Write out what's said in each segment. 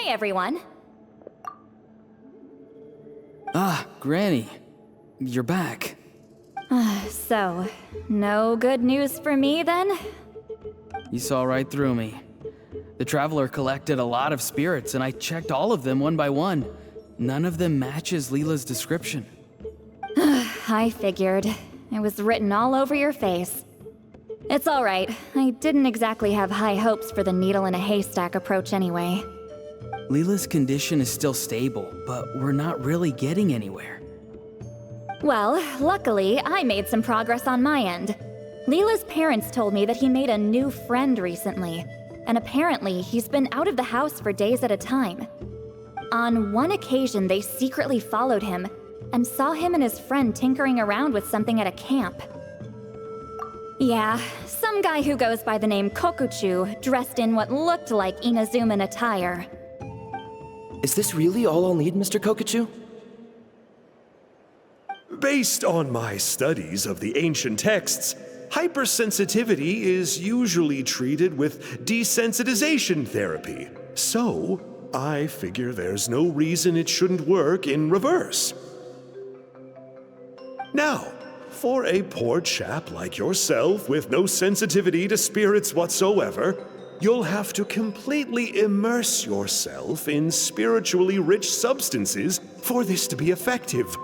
Hey everyone! Ah, Granny. You're back. So, no good news for me then? You saw right through me. The Traveler collected a lot of spirits, and I checked all of them one by one. None of them matches Leela's description. I figured. It was written all over your face. It's alright. I didn't exactly have high hopes for the needle in a haystack approach anyway. Leela's condition is still stable, but we're not really getting anywhere. Well, luckily, I made some progress on my end. Leela's parents told me that he made a new friend recently, and apparently he's been out of the house for days at a time. On one occasion, they secretly followed him and saw him and his friend tinkering around with something at a camp. Yeah, some guy who goes by the name Kokuchu, dressed in what looked like Inazuman attire. Is this really all I'll need, Mr. Kokuchu? Based on my studies of the ancient texts, hypersensitivity is usually treated with desensitization therapy. So, I figure there's no reason it shouldn't work in reverse. Now, for a poor chap like yourself with no sensitivity to spirits whatsoever, you'll have to completely immerse yourself in spiritually rich substances for this to be effective.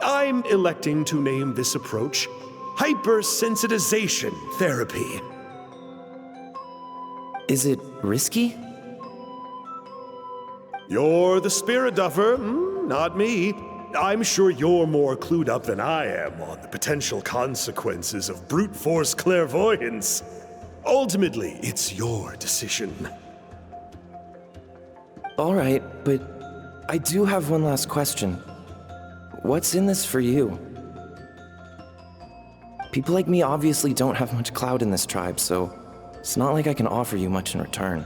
I'm electing to name this approach hypersensitization therapy. Is it risky? You're the spirit duffer, not me. I'm sure you're more clued up than I am on the potential consequences of brute force clairvoyance. Ultimately, it's your decision. All right, but I do have one last question. What's in this for you? People like me obviously don't have much clout in this tribe, so it's not like I can offer you much in return.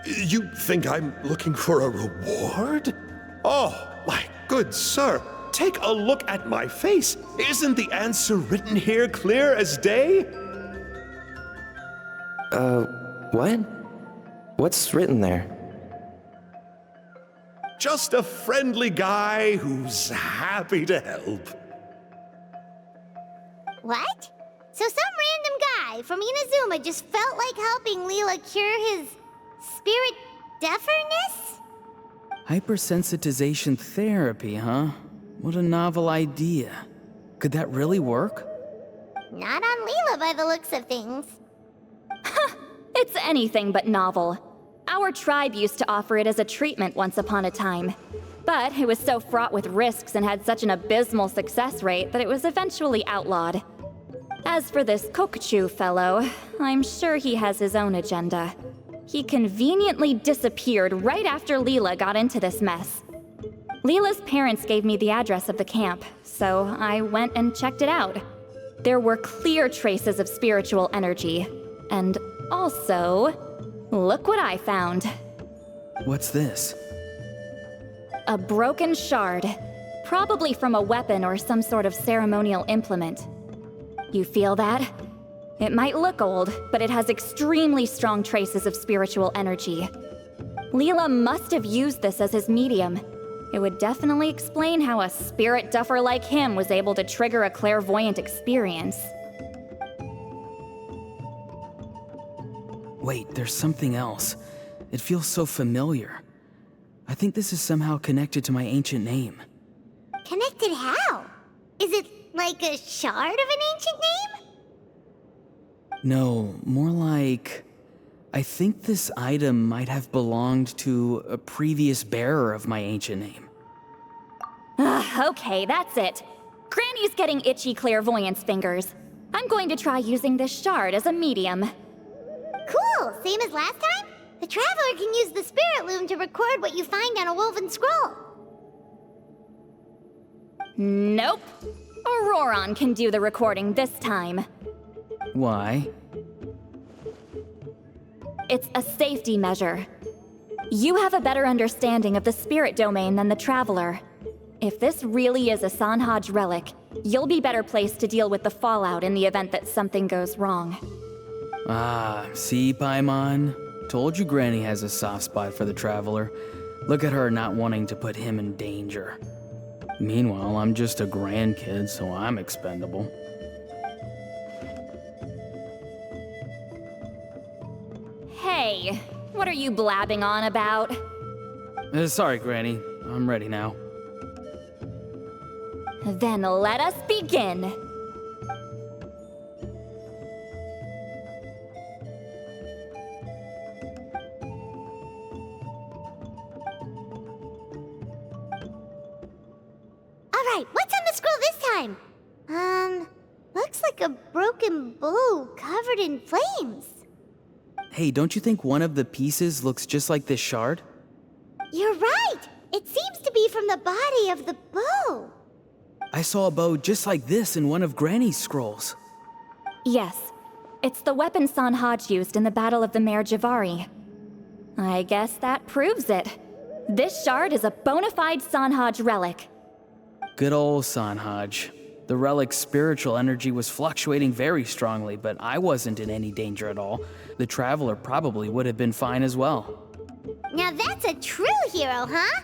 You think I'm looking for a reward? Oh, my good sir, take a look at my face. Isn't the answer written here clear as day? What? What's written there? Just a friendly guy who's happy to help. What? So some random guy from Inazuma just felt like helping Leela cure his spirit deafness? Hypersensitization therapy, huh? What a novel idea. Could that really work? Not on Leela by the looks of things. It's anything but novel. Our tribe used to offer it as a treatment once upon a time. But it was so fraught with risks and had such an abysmal success rate that it was eventually outlawed. As for this Kokuchu fellow, I'm sure he has his own agenda. He conveniently disappeared right after Leela got into this mess. Leela's parents gave me the address of the camp, so I went and checked it out. There were clear traces of spiritual energy. And also, look what I found. What's this? A broken shard, probably from a weapon or some sort of ceremonial implement. You feel that? It might look old, but it has extremely strong traces of spiritual energy. Leela must have used this as his medium. It would definitely explain how a spirit duffer like him was able to trigger a clairvoyant experience. Wait, there's something else. It feels so familiar. I think this is somehow connected to my ancient name. Connected how? Is it like a shard of an ancient name? No, more like... I think this item might have belonged to a previous bearer of my ancient name. Okay, that's it. Granny's getting itchy clairvoyance fingers. I'm going to try using this shard as a medium. Cool, same as last time? The Traveler can use the Spirit Loom to record what you find on a woven scroll. Nope. Ororon can do the recording this time. Why? It's a safety measure. You have a better understanding of the spirit domain than the Traveler. If this really is a Sanhaj relic, you'll be better placed to deal with the fallout in the event that something goes wrong. Ah, see, Paimon? Told you Granny has a soft spot for the Traveler. Look at her not wanting to put him in danger. Meanwhile, I'm just a grandkid, so I'm expendable. Hey, what are you blabbing on about? Sorry, Granny. I'm ready now. Then let us begin. Alright, what's on the scroll this time? Looks like a broken bow covered in flames. Hey, don't you think one of the pieces looks just like this shard? You're right! It seems to be from the body of the bow. I saw a bow just like this in one of Granny's scrolls. Yes, it's the weapon Sanhaj used in the Battle of the Mare Jivari. I guess that proves it. This shard is a bona fide Sanhaj relic. Good old Sanhaj. The relic's spiritual energy was fluctuating very strongly, but I wasn't in any danger at all. The Traveler probably would have been fine as well. Now that's a true hero, huh?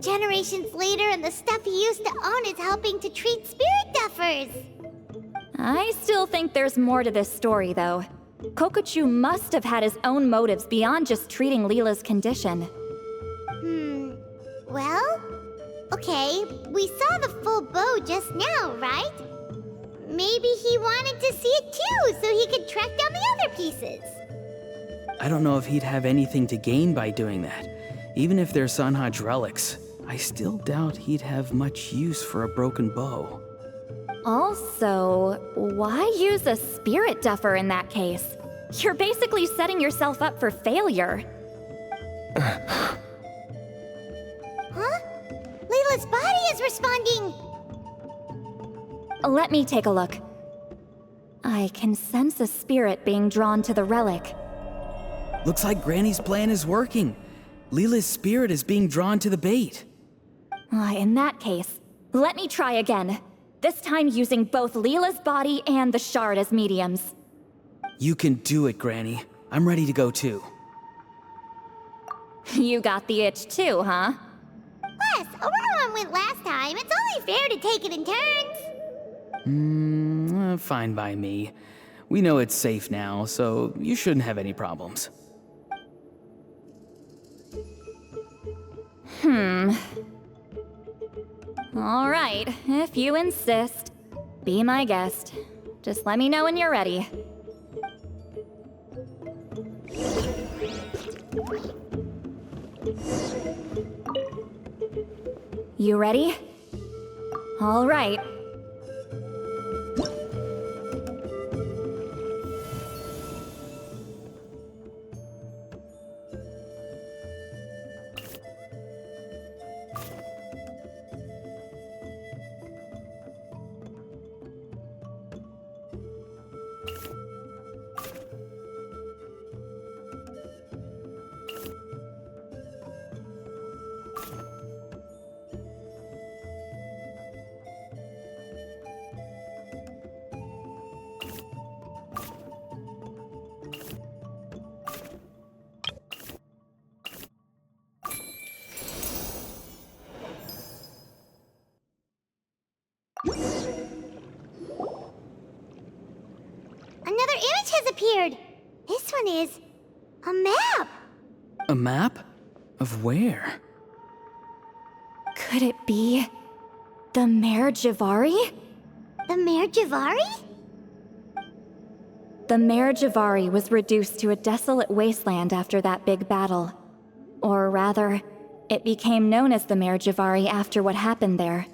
Generations later and the stuff he used to own is helping to treat spirit duffers. I still think there's more to this story, though. Kokochu must have had his own motives beyond just treating Leela's condition. Well, okay, we saw the full bow just now, right? Maybe he wanted to see it too, so he could track down the other pieces. I don't know if he'd have anything to gain by doing that. Even if they're Sanhaj relics, I still doubt he'd have much use for a broken bow. Also, why use a spirit duffer in that case? You're basically setting yourself up for failure. Huh? Leela's body is responding! Let me take a look. I can sense a spirit being drawn to the relic. Looks like Granny's plan is working. Leela's spirit is being drawn to the bait. In that case, let me try again. This time using both Leela's body and the shard as mediums. You can do it, Granny. I'm ready to go too. You got the itch too, huh? Plus, Ororon went last time. It's only fair to take it in turns. Fine by me. We know it's safe now, so you shouldn't have any problems. All right, if you insist. Be my guest. Just let me know when you're ready. You ready? All right. Another image has appeared. This one is a map. A map? Of where? Could it be the Mare Jivari? The Mare Jivari? The Mare Jivari was reduced to a desolate wasteland after that big battle. Or rather, it became known as the Mare Jivari after what happened there.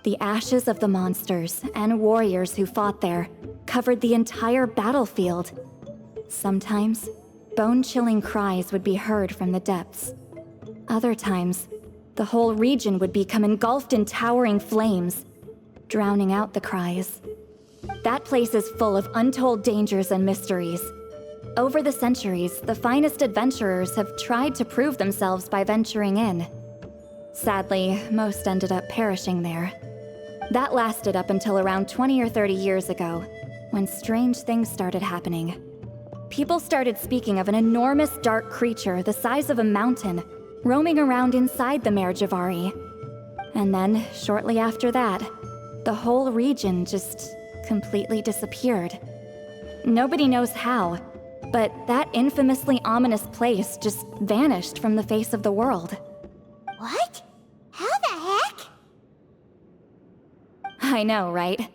The ashes of the monsters and warriors who fought there covered the entire battlefield. Sometimes, bone-chilling cries would be heard from the depths. Other times, the whole region would become engulfed in towering flames, drowning out the cries. That place is full of untold dangers and mysteries. Over the centuries, the finest adventurers have tried to prove themselves by venturing in. Sadly, most ended up perishing there. That lasted up until around 20 or 30 years ago, when strange things started happening. people started speaking of an enormous dark creature the size of a mountain roaming around inside the Mare Jivari. And then, shortly after that, the whole region just completely disappeared. Nobody knows how, but that infamously ominous place just vanished from the face of the world. What? How the heck? I know, right?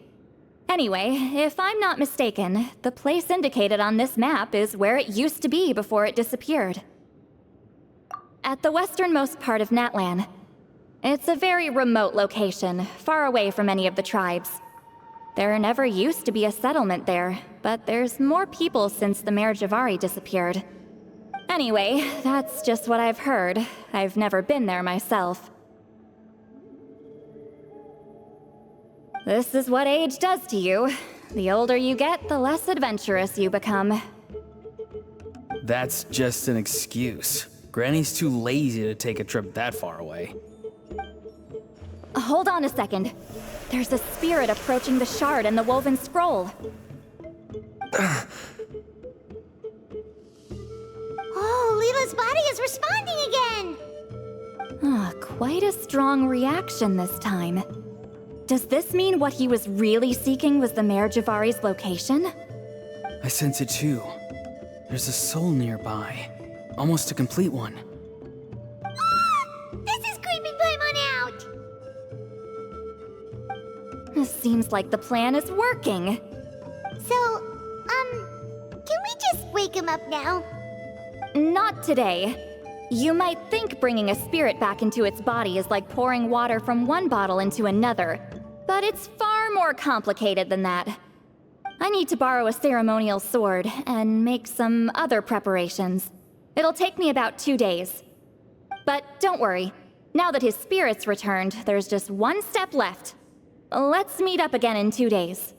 Anyway, if I'm not mistaken, the place indicated on this map is where it used to be before it disappeared. At the westernmost part of Natlan. It's a very remote location, far away from any of the tribes. There never used to be a settlement there, but there's more people since the Mare Jivari disappeared. Anyway, that's just what I've heard. I've never been there myself. This is what age does to you. The older you get, the less adventurous you become. That's just an excuse. Granny's too lazy to take a trip that far away. Hold on a second. There's a spirit approaching the shard and the woven scroll. Oh, Leela's body is responding again! Quite a strong reaction this time. Does this mean what he was really seeking was the Mare Jivari's location? I sense it too. There's a soul nearby. Almost a complete one. This is creeping Paimon out! Seems like the plan is working. So, can we just wake him up now? Not today. You might think bringing a spirit back into its body is like pouring water from one bottle into another, but it's far more complicated than that. I need to borrow a ceremonial sword and make some other preparations. It'll take me about 2 days. But don't worry, now that his spirit's returned, there's just one step left. Let's meet up again in 2 days.